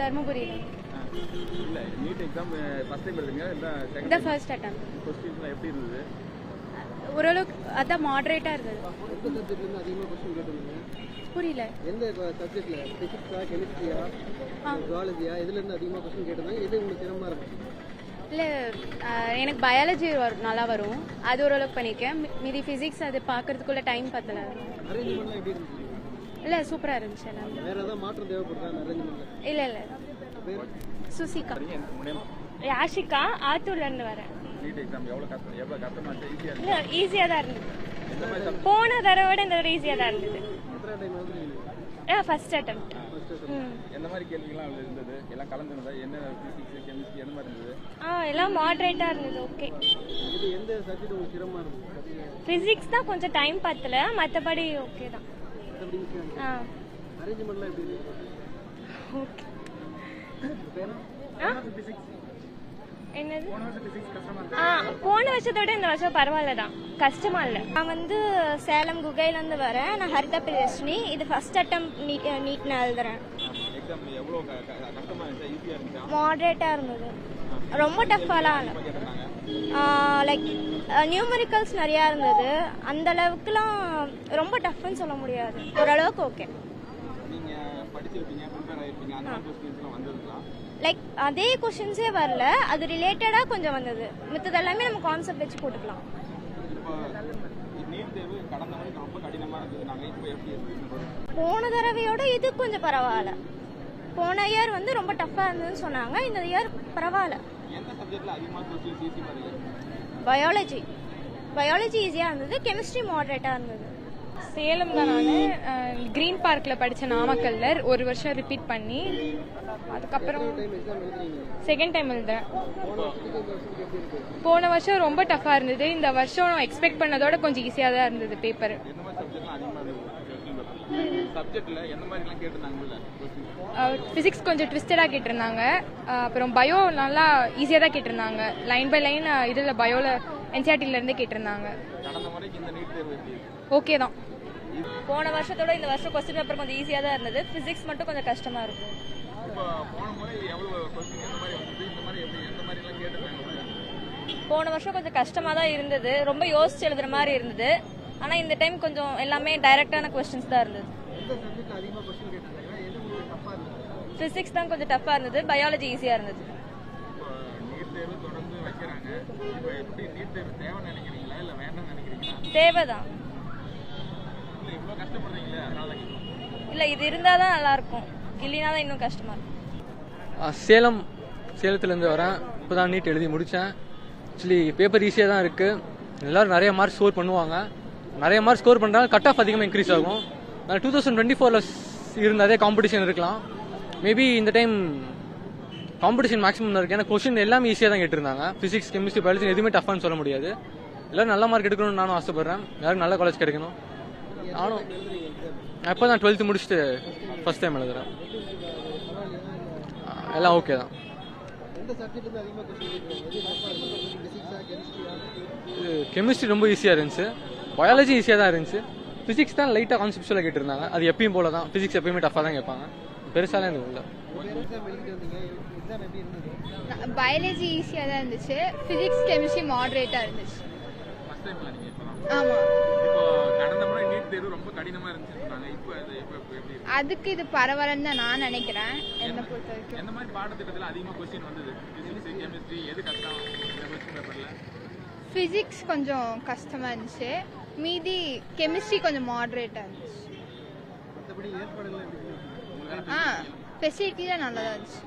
தர்மபுரியில். இல்ல NEET exam first time எழுதுங்க இல்ல செகண்ட் இந்த ஃபர்ஸ்ட் அட்டம். क्वेश्चंसலாம் எப்படி இருந்தது? ஓரளவுக்கு அதான் மாடரேட்டா இருந்தது. எந்த சப்ஜெக்ட்ல இருந்து அதிகமா क्वेश्चन கேட்டிருந்தீங்க? புரியல. எந்த சப்ஜெக்ட்ல பிசிக்ஸா கெமிஸ்ட்ரியா ஜுவாலஜியா எதுல இருந்து அதிகமா क्वेश्चन கேட்டிருந்தாங்க? எது உங்களுக்கு சிரமமா இருந்துச்சு? இல்லை எனக்கு பயாலஜி நல்லா வரும், அது ஓரளவுக்கு பண்ணியிருக்கேன். மீதி ஃபிசிக்ஸ் அது பார்க்கறதுக்குள்ள டைம் பத்தல. அரேஞ்ச்மெண்ட்லாம் எப்படி இருந்துச்சு? இல்லை சூப்பராக இருந்துச்சு எல்லாம். வேற ஏதாவது மாற்றம் தேவைப்படுதா அரேஞ்ச்மெண்ட்ல? இல்லை இல்லை. சுசிகா. முன்னே யாஷிகா ஆத்தூர்லேருந்து வரேன். நீட் எக்ஸாம் எவ்வளவு கஷ்டமா ஈஸியா இருக்கு? இல்லை ஈஸியாக தான் இருந்தது. எந்த மாதிரி போன தடவை விட இந்த தடவை ஈஸியாக தான் இருந்தது. எத்தனை டைம் எழுதுறீங்க? ஃபர்ஸ்ட் அட்டம். எந்த மாதிரி கேள்விகள்லாம் அதுல இருந்தது? எல்லாம் கலந்துனதா? என்ன பிசிக்ஸ் கெமிஸ்ட்ரி என்ன மாதிரி இருந்தது? எல்லாம் மாடரேட்டாக இருந்தது. ஓகே. இது எந்த சப்ஜெக்ட் உங்களுக்கு சிரமமா இருந்துச்சு? ஃபிசிக்ஸ் தான் கொஞ்சம் டைம் பத்தல, மற்றபடி ஓகே தான். மத்தபடி ஈஸியா அரேஞ்ச்மெண்ட்லாம் எப்படி இருந்துச்சு? ஓகே. பேனா என்னது? போன வருஷம் பிசிக்ஸ் கஷ்டமா இருந்தது. போன வருஷத்தோட இந்த வருஷம் பரவாயில்ல தான், கஷ்டமா இல்லை. நான் வந்து சேலம் குகையிலேருந்து வரேன். நான் ஹரிதா பிரியதர்ஷினி. இது ஃபர்ஸ்ட் அட்டம் நீட் நான் எழுதுறேன். எக்ஸாம் எவ்வளவு கஷ்டமா இருந்துச்சு ஈஸியா இருந்துச்சா? மாடரேட்டாக இருந்தது, ரொம்ப டஃப்பாலாம் இல்லை. கேட்டாங்க. லைக் நியூமரிக்கல்ஸ் நிறையா இருந்தது, அந்த அளவுக்குலாம் ரொம்ப டஃப்னு சொல்ல முடியாது, ஓரளவுக்கு ஓகே. நீங்க படிச்சிருப்பீங்க, ப்ரிப்பேர் ஆயிருப்பீங்க, அந்த மாதிரி क्वेश्चंसலாம் வந்ததுங்களா? லைக் அதே கொஷின்ஸே வரல, அது ரிலேட்டடாக கொஞ்சம் வந்தது. மித்தது எல்லாமே நம்ம கான்செப்ட் வச்சு போட்டுக்கலாம். இப்போ நீட் தேர்வு கடந்த முறை ரொம்ப கடினமா இருந்தது. நாங்க இப்போ எப்படி இருக்கு? போன தடவையோட இது கொஞ்சம் பரவாயில்ல. போன இயர் வந்து ரொம்ப டஃப்பாக இருந்ததுன்னு சொன்னாங்க, இந்த இயர் பரவாயில்ல. எந்த சப்ஜெக்ட்ல அதிகமா क्वेश्चंस ஈஸி பாருங்க? பயாலஜி ஈஸியாக இருந்தது, கெமிஸ்ட்ரி மாடரேட்டாக இருந்தது. சேலம் தான். நான் க்ரீன் பார்க்கில் படித்த நாமக்கல்ல ஒரு வருஷம் ரிப்பீட் பண்ணி அதுக்கப்புறம் எக்ஸாம் எழுதுறீங்க? செகண்ட் டைம் எழுதுறேன். போன வருஷத்துக்கு இந்த வருஷத்துக்கு எப்படி இருக்கு? போன வருஷம் ரொம்ப டஃப்பாக இருந்தது, இந்த வருஷம் எக்ஸ்பெக்ட் பண்ணதோட கொஞ்சம் ஈஸியாக தான் இருந்தது பேப்பர். எந்த மாதிரி சப்ஜெக்ட்லாம் அதிகமா இருந்தது? சப்ஜெக்ட்ல எந்த மாதிரி எல்லாம் கேட்டிருந்தாங்கல்ல क्वेश्चंस? ஃபிசிக்ஸ் கொஞ்சம் ட்விஸ்டடாக கேட்டிருந்தாங்க. அப்புறம் பயோ நல்லா ஈஸியாக தான் கேட்டிருந்தாங்க. லைன் பை லைன் இதில் பயோவில் என்சிஆர்டிலேருந்தே கேட்டிருந்தாங்க. கடந்த முறைக்கு இந்த நீட் தேர்வு எப்படி இருக்கு? ஓகே தான். போன வருஷத்தோட இந்த வருஷம் கொஸ்டின் பேப்பர் கொஞ்சம் ஈஸியாக தான் இருந்தது, ஃபிசிக்ஸ் மட்டும் கொஞ்சம் கஷ்டமாக இருக்கும். இப்போ போன முறை எவ்வளவு क्वेश्चन எந்த மாதிரி வந்தது? இந்த மாதிரி எப்படி எந்த மாதிரி எல்லாம் கேட்டிருந்தாங்க? போன வருஷம் கொஞ்சம் கஷ்டமாக தான் இருந்தது, ரொம்ப யோசிச்சு எழுதுற மாதிரி இருந்தது. ஆனால் இந்த டைம் கொஞ்சம் எல்லாமே டைரக்டான கொஸ்டின்ஸ் தான் இருந்தது. எந்த சப்ஜெக்ட்ல அதிகமா क्वेश्चन கேட்டாங்க? எது உங்களுக்கு டஃப்பா இருந்துச்சு? ஃபிசிக்ஸ் தான் கொஞ்சம் டஃப்பாக இருந்தது, பயாலஜி ஈஸியாக இருந்தது. இப்போ நீட் தேர்வு தொடர்ந்து வைக்கிறாங்க. இப்போ எப்படி நீட் தேர்வு தேவைன்னு நினைக்கிறீங்களா இல்ல வேண்டாம்னு நினைக்கிறீங்களா? தேவைதான். இல்ல இவ்வளவு கஷ்டப்படுறீங்களே அதனால தான் கேட்குறேன். இல்லை இது இருந்தால் தான் நல்லாயிருக்கும், இல்லைனா தான் இன்னும் கஷ்டமாக இருக்கும். சேலத்துலேருந்து வரேன். இப்போ தான் நீட் எழுதி முடித்தேன். ஆக்சுவலி பேப்பர் ஈஸியாக தான் இருக்குது. எல்லோரும் நிறைய மார்க் ஸ்கோர் பண்ணுவாங்க. நிறைய மார்க் ஸ்கோர் பண்ணுறாங்க, கட் ஆஃப் அதிகமாக இன்க்ரீஸ் ஆகும். 2024 இருந்த அதே காம்படிஷன் இருக்கலாம். மேபி இந்த டைம் காம்படிஷன் மேக்ஸிமம் இருக்குது. ஏன்னா கொஸ்டின் எல்லாமே ஈஸியாக தான் கேட்டிருந்தாங்க. ஃபிசிக்ஸ் கெமிஸ்ட்ரி பயாலஜி எதுவுமே டஃப்னு சொல்ல முடியாது. எல்லோரும் நல்ல மார்க் எடுக்கணும்னு நானும் ஆசைப்பட்றேன். எல்லாரும் நல்ல காலேஜ் கிடைக்கணும். நானும் இப்போ தான் 12th முடிச்சுட்டு ஃபர்ஸ்ட் டைம் எழுதுறேன். எல்லாம் ஓகே தான். எந்த சப்ஜெக்ட்ல இருந்து அதிகமா क्वेश्चन கேட்டிருக்காங்க? எது டஃப்பா இருந்துச்சு? பிசிக்ஸா கெமிஸ்ட்ரியா? கெமிஸ்ட்ரி ரொம்ப ஈஸியாக இருந்துச்சு, பயாலஜி ஈஸியாக தான் இருந்துச்சு. ஃபிசிக்ஸ் தான் லைட்டாக கான்செப்ஷுவலாக கேட்டிருந்தாங்க. அது எப்பயும் போல தான், ஃபிசிக்ஸ் எப்பயுமே டஃப்பாக தான் கேட்பாங்க, பெருசாலாம் எதுவும் இல்லை. எக்ஸாம் எழுதிட்டு வந்தீங்க, எக்ஸாம் எப்படி இருந்தது? பயாலஜி ஈஸியாக தான் இருந்துச்சு, ஃபிசிக்ஸ் கெமிஸ்ட்ரி மாடரேட்டாக இருந்துச்சு. ஃபர்ஸ்ட் டைம்ல நீங்க இப்போ ஆமாம். இப்போ கடந்த முறை நீட் தேர்வு ரொம்ப கடினமா இருந்துச்சு சொன்னாங்க. இப்போ அது இப்போ எப்படி இருக்கு? அதுக்கு இது பரவாயில்லன்னு தான் நான் நினைக்கிறேன். என்னை பொறுத்த வரைக்கும் எந்த மாதிரி பாடத்திட்டத்தில் அதிகமாக கொஸ்டின் வந்தது? பிசிக்ஸ் கெமிஸ்ட்ரி எது கஷ்டம் இந்த கொஸ்டின் பேப்பர்ல? ஃபிசிக்ஸ் கொஞ்சம் கஷ்டமாக இருந்துச்சு, மீதி கெமிஸ்ட்ரி கொஞ்சம் மாடரேட்டாக இருந்துச்சு. மற்றபடி ஏற்பாடுகள் எப்படி இருக்கு? ஃபெசிலிட்டி தான் நல்லா தான் இருந்துச்சு.